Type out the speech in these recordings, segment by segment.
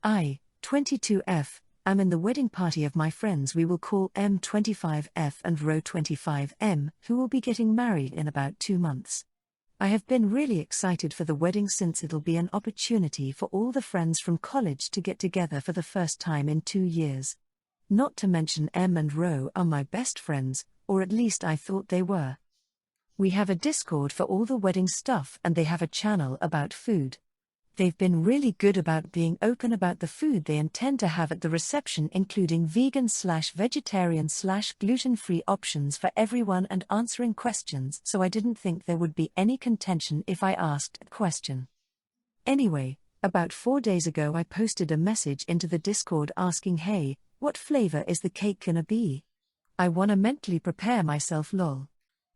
I, 22F, am in the wedding party of my friends we will call M25F and Row 25M, who will be getting married in about 2 months. I have been really excited for the wedding since it'll be an opportunity for all the friends from college to get together for the first time in 2 years. Not to mention M and Row are my best friends, or at least I thought they were. We have a Discord for all the wedding stuff and they have a channel about food. They've been really good about being open about the food they intend to have at the reception, including vegan/vegetarian/gluten-free options for everyone and answering questions, so I didn't think there would be any contention if I asked a question. Anyway, about 4 days ago I posted a message into the Discord asking, hey, what flavor is the cake gonna be? I wanna mentally prepare myself lol.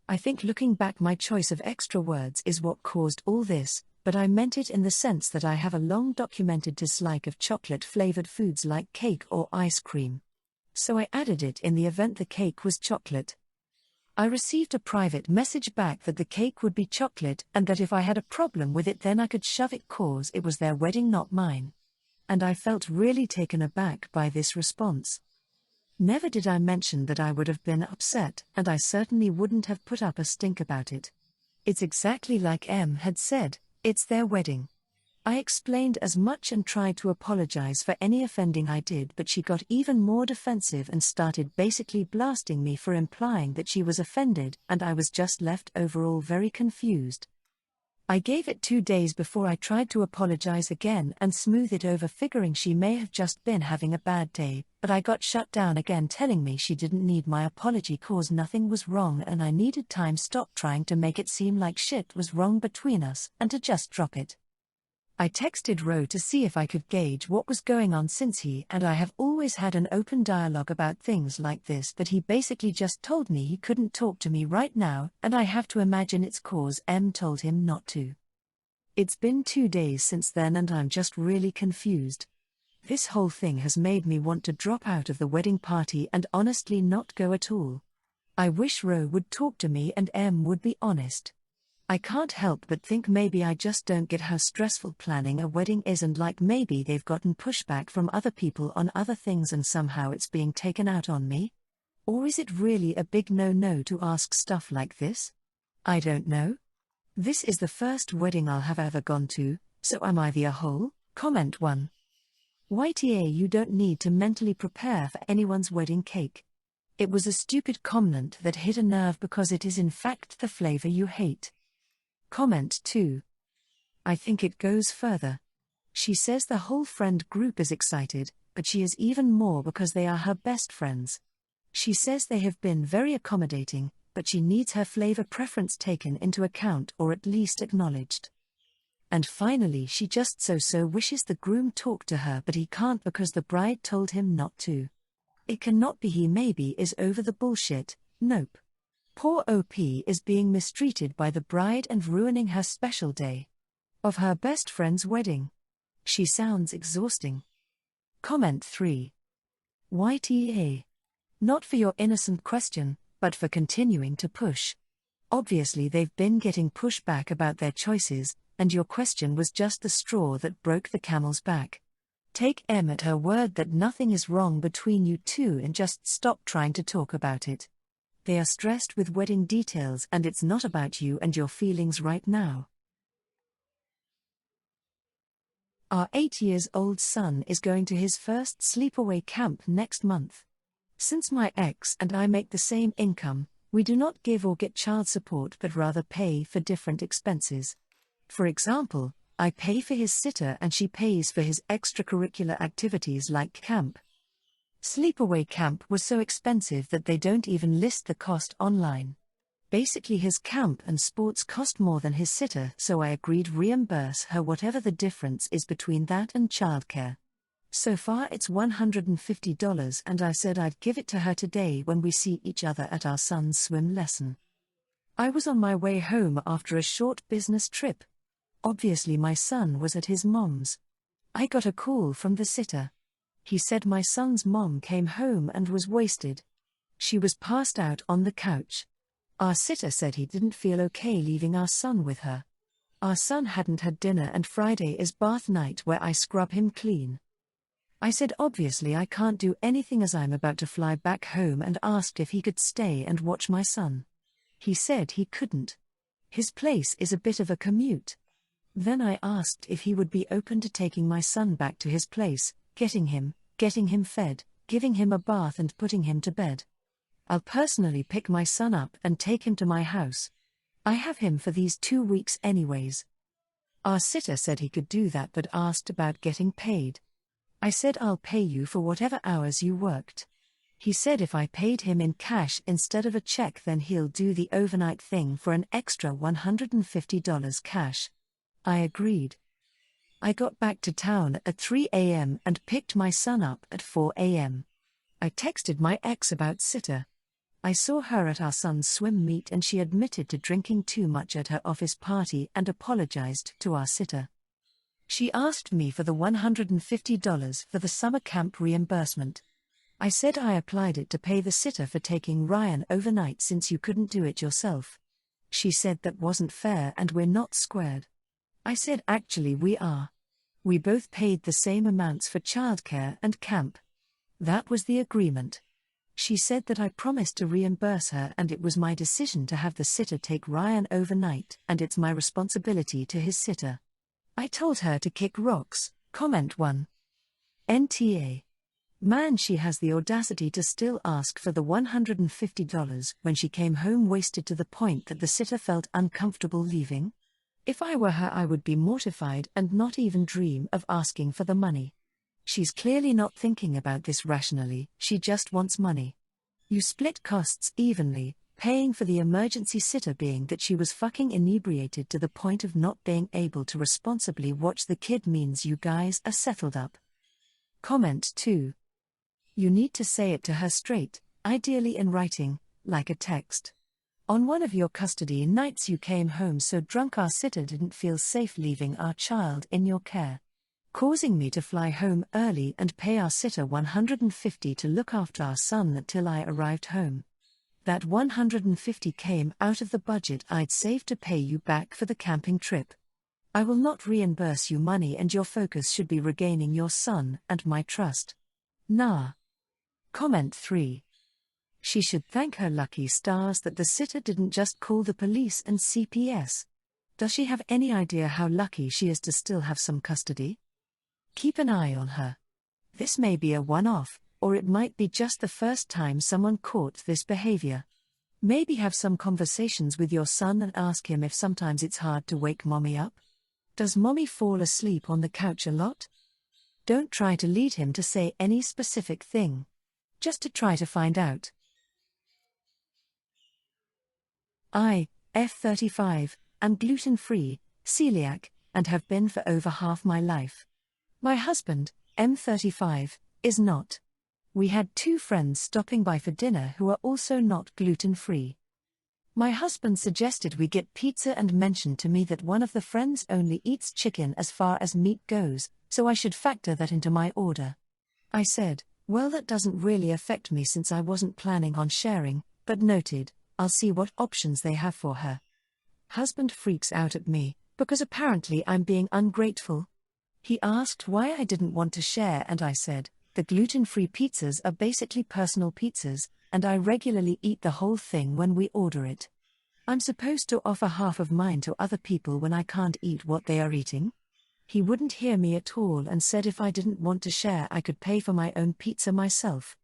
I think looking back my choice of extra words is what caused all this, but I meant it in the sense that I have a long documented dislike of chocolate-flavored foods like cake or ice cream. So I added it in the event the cake was chocolate. I received a private message back that the cake would be chocolate and that if I had a problem with it then I could shove it cause it was their wedding not mine. And I felt really taken aback by this response. Never did I mention that I would have been upset, and I certainly wouldn't have put up a stink about it. It's exactly like M had said, it's their wedding. I explained as much and tried to apologize for any offending I did, but she got even more defensive and started basically blasting me for implying that she was offended, and I was just left overall very confused. I gave it 2 days before I tried to apologize again and smooth it over, figuring she may have just been having a bad day, but I got shut down again telling me she didn't need my apology cause nothing was wrong and I needed time. Stop trying to make it seem like shit was wrong between us and to just drop it. I texted Row to see if I could gauge what was going on since he and I have always had an open dialogue about things like this, but he basically just told me he couldn't talk to me right now and I have to imagine it's cause M told him not to. It's been 2 days since then and I'm just really confused. This whole thing has made me want to drop out of the wedding party and honestly not go at all. I wish Row would talk to me and M would be honest. I can't help but think maybe I just don't get how stressful planning a wedding is, and like maybe they've gotten pushback from other people on other things and somehow it's being taken out on me? Or is it really a big no-no to ask stuff like this? I don't know. This is the first wedding I'll have ever gone to, so am I the a-hole? Comment 1. YTA, you don't need to mentally prepare for anyone's wedding cake. It was a stupid comment that hit a nerve because it is in fact the flavor you hate. Comment 2. I think it goes further. She says the whole friend group is excited, but she is even more because they are her best friends. She says they have been very accommodating, but she needs her flavor preference taken into account or at least acknowledged. And finally, she just so wishes the groom talked to her, but he can't because the bride told him not to. It cannot be he maybe is over the bullshit. Nope. Poor OP is being mistreated by the bride and ruining her special day of her best friend's wedding. She sounds exhausting. Comment 3. YTA. Not for your innocent question, but for continuing to push. Obviously they've been getting pushback about their choices, and your question was just the straw that broke the camel's back. Take M at her word that nothing is wrong between you two and just stop trying to talk about it. They are stressed with wedding details and it's not about you and your feelings right now. Our 8-year-old son is going to his first sleepaway camp next month. Since my ex and I make the same income, we do not give or get child support but rather pay for different expenses. For example, I pay for his sitter and she pays for his extracurricular activities like camp. Sleepaway camp was so expensive that they don't even list the cost online. Basically his camp and sports cost more than his sitter, so I agreed reimburse her whatever the difference is between that and childcare. So far it's $150 and I said I'd give it to her today when we see each other at our son's swim lesson. I was on my way home after a short business trip. Obviously my son was at his mom's. I got a call from the sitter. He said my son's mom came home and was wasted. She was passed out on the couch. Our sitter said he didn't feel okay leaving our son with her. Our son hadn't had dinner and Friday is bath night where I scrub him clean. I said obviously I can't do anything as I'm about to fly back home and asked if he could stay and watch my son. He said he couldn't. His place is a bit of a commute. Then I asked if he would be open to taking my son back to his place, getting him fed, giving him a bath and putting him to bed. I'll personally pick my son up and take him to my house. I have him for these 2 weeks anyways. Our sitter said he could do that but asked about getting paid. I said I'll pay you for whatever hours you worked. He said if I paid him in cash instead of a check then he'll do the overnight thing for an extra $150 cash. I agreed. I got back to town at 3 a.m. and picked my son up at 4 a.m. I texted my ex about sitter. I saw her at our son's swim meet and she admitted to drinking too much at her office party and apologized to our sitter. She asked me for the $150 for the summer camp reimbursement. I said I applied it to pay the sitter for taking Ryan overnight since you couldn't do it yourself. She said that wasn't fair and we're not squared. I said actually we are. We both paid the same amounts for childcare and camp. That was the agreement. She said that I promised to reimburse her and it was my decision to have the sitter take Ryan overnight and it's my responsibility to his sitter. I told her to kick rocks. Comment 1. NTA. Man, she has the audacity to still ask for the $150 when she came home wasted to the point that the sitter felt uncomfortable leaving. If I were her I would be mortified and not even dream of asking for the money. She's clearly not thinking about this rationally, she just wants money. You split costs evenly, paying for the emergency sitter being that she was fucking inebriated to the point of not being able to responsibly watch the kid means you guys are settled up. Comment 2. You need to say it to her straight, ideally in writing, like a text. On one of your custody nights you came home so drunk our sitter didn't feel safe leaving our child in your care, causing me to fly home early and pay our sitter $150 to look after our son until I arrived home. That $150 came out of the budget I'd saved to pay you back for the camping trip. I will not reimburse you money and your focus should be regaining your son and my trust. Nah. Comment 3. She should thank her lucky stars that the sitter didn't just call the police and CPS. Does she have any idea how lucky she is to still have some custody? Keep an eye on her. This may be a one-off, or it might be just the first time someone caught this behavior. Maybe have some conversations with your son and ask him if sometimes it's hard to wake mommy up. Does mommy fall asleep on the couch a lot? Don't try to lead him to say any specific thing. Just to try to find out. I, F35, am gluten-free, celiac, and have been for over half my life. My husband, M35, is not. We had 2 friends stopping by for dinner who are also not gluten-free. My husband suggested we get pizza and mentioned to me that one of the friends only eats chicken as far as meat goes, so I should factor that into my order. I said, well, that doesn't really affect me since I wasn't planning on sharing, but noted, I'll see what options they have for her. Husband freaks out at me, because apparently I'm being ungrateful. He asked why I didn't want to share and I said, the gluten-free pizzas are basically personal pizzas, and I regularly eat the whole thing when we order it. I'm supposed to offer half of mine to other people when I can't eat what they are eating? He wouldn't hear me at all and said if I didn't want to share I could pay for my own pizza myself.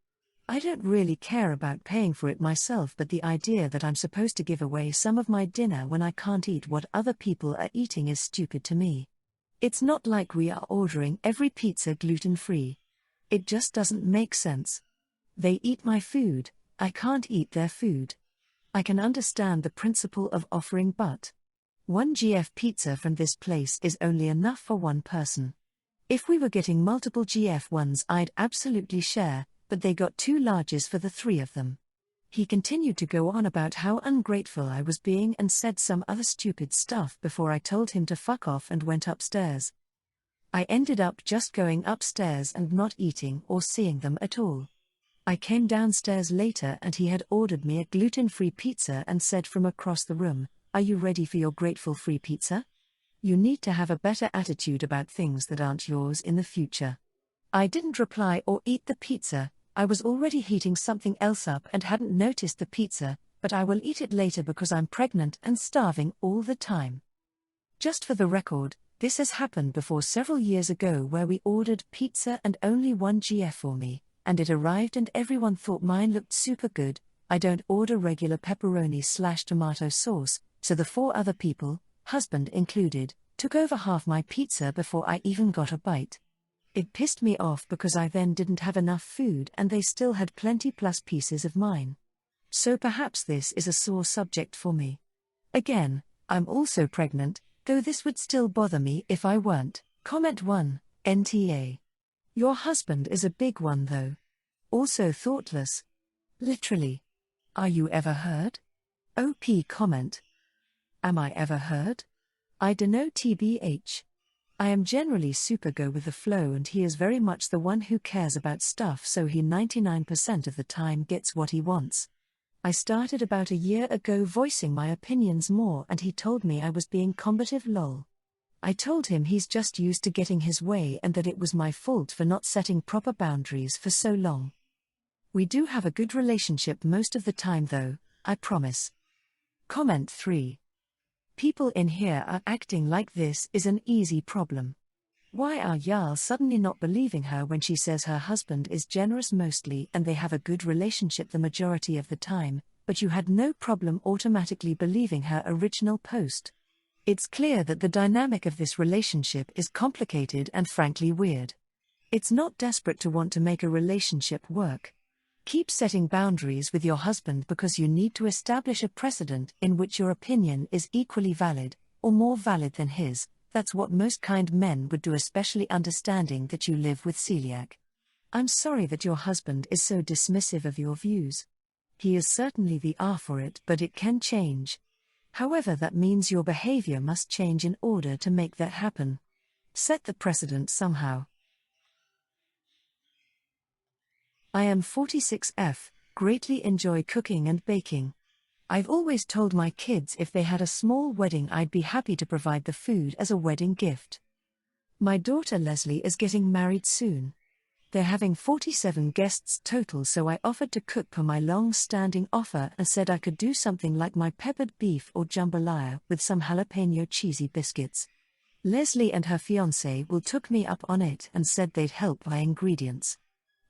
I don't really care about paying for it myself, but the idea that I'm supposed to give away some of my dinner when I can't eat what other people are eating is stupid to me. It's not like we are ordering every pizza gluten-free. It just doesn't make sense. They eat my food, I can't eat their food. I can understand the principle of offering, but 1 GF pizza from this place is only enough for one person. If we were getting multiple GF ones I'd absolutely share, but they got 2 larges for the 3 of them. He continued to go on about how ungrateful I was being and said some other stupid stuff before I told him to fuck off and went upstairs. I ended up just going upstairs and not eating or seeing them at all. I came downstairs later and he had ordered me a gluten-free pizza and said from across the room, "Are you ready for your grateful-free pizza? You need to have a better attitude about things that aren't yours in the future." I didn't reply or eat the pizza. I was already heating something else up and hadn't noticed the pizza, but I will eat it later because I'm pregnant and starving all the time. Just for the record, this has happened before several years ago where we ordered pizza and only one GF for me, and it arrived and everyone thought mine looked super good. I don't order regular pepperoni/tomato sauce, so the 4 other people, husband included, took over half my pizza before I even got a bite. It pissed me off because I then didn't have enough food and they still had plenty plus pieces of mine. So perhaps this is a sore subject for me. Again, I'm also pregnant, though this would still bother me if I weren't. Comment 1, NTA. Your husband is a big one though. Also thoughtless. Literally. Are you ever heard? OP comment. Am I ever heard? I dunno TBH. I am generally super go with the flow and he is very much the one who cares about stuff, so he 99% of the time gets what he wants. I started about a year ago voicing my opinions more and he told me I was being combative lol. I told him he's just used to getting his way and that it was my fault for not setting proper boundaries for so long. We do have a good relationship most of the time though, I promise. Comment 3. People in here are acting like this is an easy problem. Why are y'all suddenly not believing her when she says her husband is generous mostly and they have a good relationship the majority of the time, but you had no problem automatically believing her original post? It's clear that the dynamic of this relationship is complicated and frankly weird. It's not desperate to want to make a relationship work. Keep setting boundaries with your husband because you need to establish a precedent in which your opinion is equally valid, or more valid than his. That's what most kind men would do, especially understanding that you live with celiac. I'm sorry that your husband is so dismissive of your views. He is certainly the R for it, but it can change. However, that means your behavior must change in order to make that happen. Set the precedent somehow. I am 46F, greatly enjoy cooking and baking. I've always told my kids if they had a small wedding I'd be happy to provide the food as a wedding gift. My daughter Leslie is getting married soon. They're having 47 guests total, so I offered to cook per my long-standing offer and said I could do something like my peppered beef or jambalaya with some jalapeno cheesy biscuits. Leslie and her fiancé will took me up on it and said they'd help buy ingredients.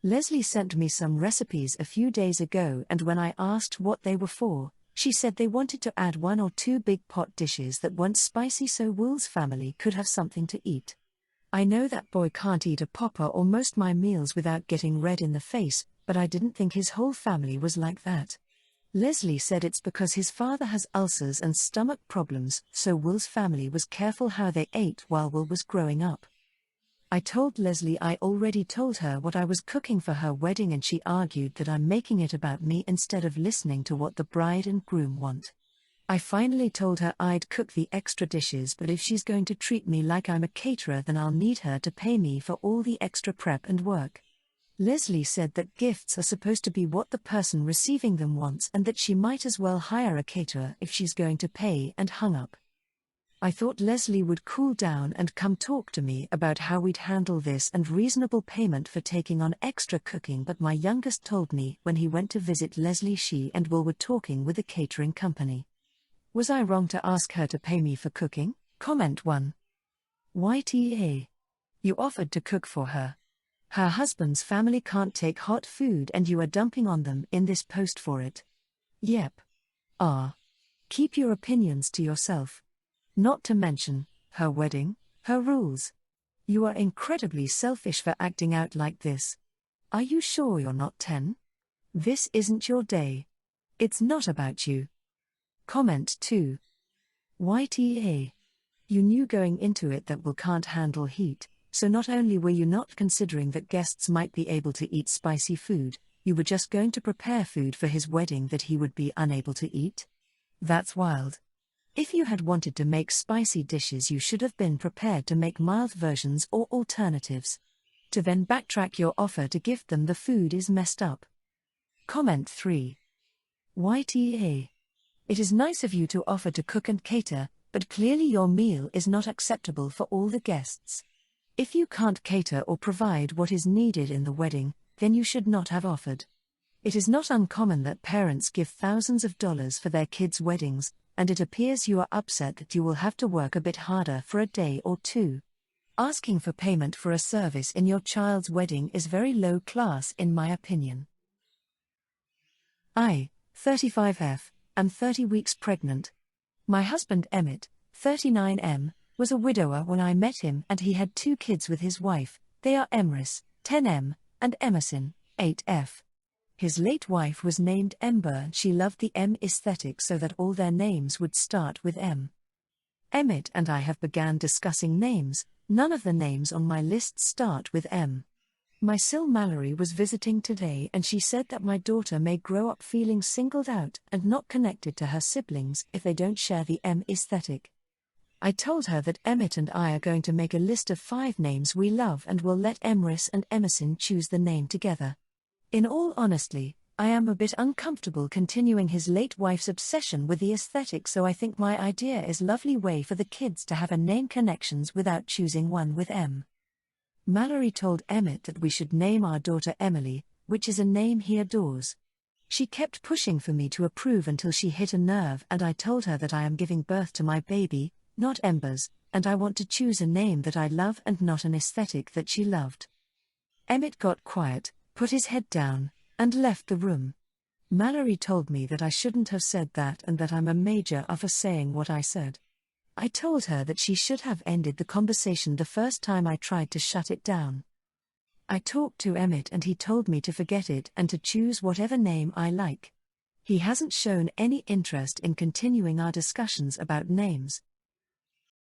Leslie sent me some recipes a few days ago and when I asked what they were for, she said they wanted to add 1 or 2 big pot dishes that weren't spicy so Will's family could have something to eat. I know that boy can't eat a popper or most my meals without getting red in the face, but I didn't think his whole family was like that. Leslie said it's because his father has ulcers and stomach problems, so Will's family was careful how they ate while Will was growing up. I told Leslie I already told her what I was cooking for her wedding and she argued that I'm making it about me instead of listening to what the bride and groom want. I finally told her I'd cook the extra dishes, but if she's going to treat me like I'm a caterer then I'll need her to pay me for all the extra prep and work. Leslie said that gifts are supposed to be what the person receiving them wants and that she might as well hire a caterer if she's going to pay, and hung up. I thought Leslie would cool down and come talk to me about how we'd handle this and reasonable payment for taking on extra cooking, but my youngest told me when he went to visit Leslie she and Will were talking with a catering company. Was I wrong to ask her to pay me for cooking? Comment 1. YTA. You offered to cook for her. Her husband's family can't take hot food and you are dumping on them in this post for it. Yep. Keep your opinions to yourself. Not to mention, her wedding, her rules. You are incredibly selfish for acting out like this. Are you sure you're not 10? This isn't your day. It's not about you. Comment 2. YTA. You knew going into it that Will can't handle heat, so not only were you not considering that guests might be able to eat spicy food, you were just going to prepare food for his wedding that he would be unable to eat? That's wild. If you had wanted to make spicy dishes, you should have been prepared to make mild versions or alternatives. To then backtrack your offer to gift them the food is messed up. Comment 3. YTA. It is nice of you to offer to cook and cater, but clearly your meal is not acceptable for all the guests. If you can't cater or provide what is needed in the wedding, then you should not have offered. It is not uncommon that parents give thousands of dollars for their kids' weddings, and it appears you are upset that you will have to work a bit harder for a day or two. Asking for payment for a service in your child's wedding is very low class in my opinion. I, 35F, am 30 weeks pregnant. My husband Emmett, 39M, was a widower when I met him and he had 2 kids with his wife. They are Emrys, 10M, and Emerson, 8F. His late wife was named Ember and she loved the M aesthetic so that all their names would start with M. Emmett and I have began discussing names. None of the names on my list start with M. My Sil Mallory was visiting today and she said that my daughter may grow up feeling singled out and not connected to her siblings if they don't share the M aesthetic. I told her that Emmett and I are going to make a list of 5 names we love and will let Emrys and Emerson choose the name together. In all honesty, I am a bit uncomfortable continuing his late wife's obsession with the aesthetic, so I think my idea is a lovely way for the kids to have a name connections without choosing one with M. Mallory told Emmett that we should name our daughter Emily, which is a name he adores. She kept pushing for me to approve until she hit a nerve and I told her that I am giving birth to my baby, not Embers, and I want to choose a name that I love and not an aesthetic that she loved. Emmett got quiet, put his head down, and left the room. Mallory told me that I shouldn't have said that and that I'm a major for saying what I said. I told her that she should have ended the conversation the first time I tried to shut it down. I talked to Emmett and he told me to forget it and to choose whatever name I like. He hasn't shown any interest in continuing our discussions about names.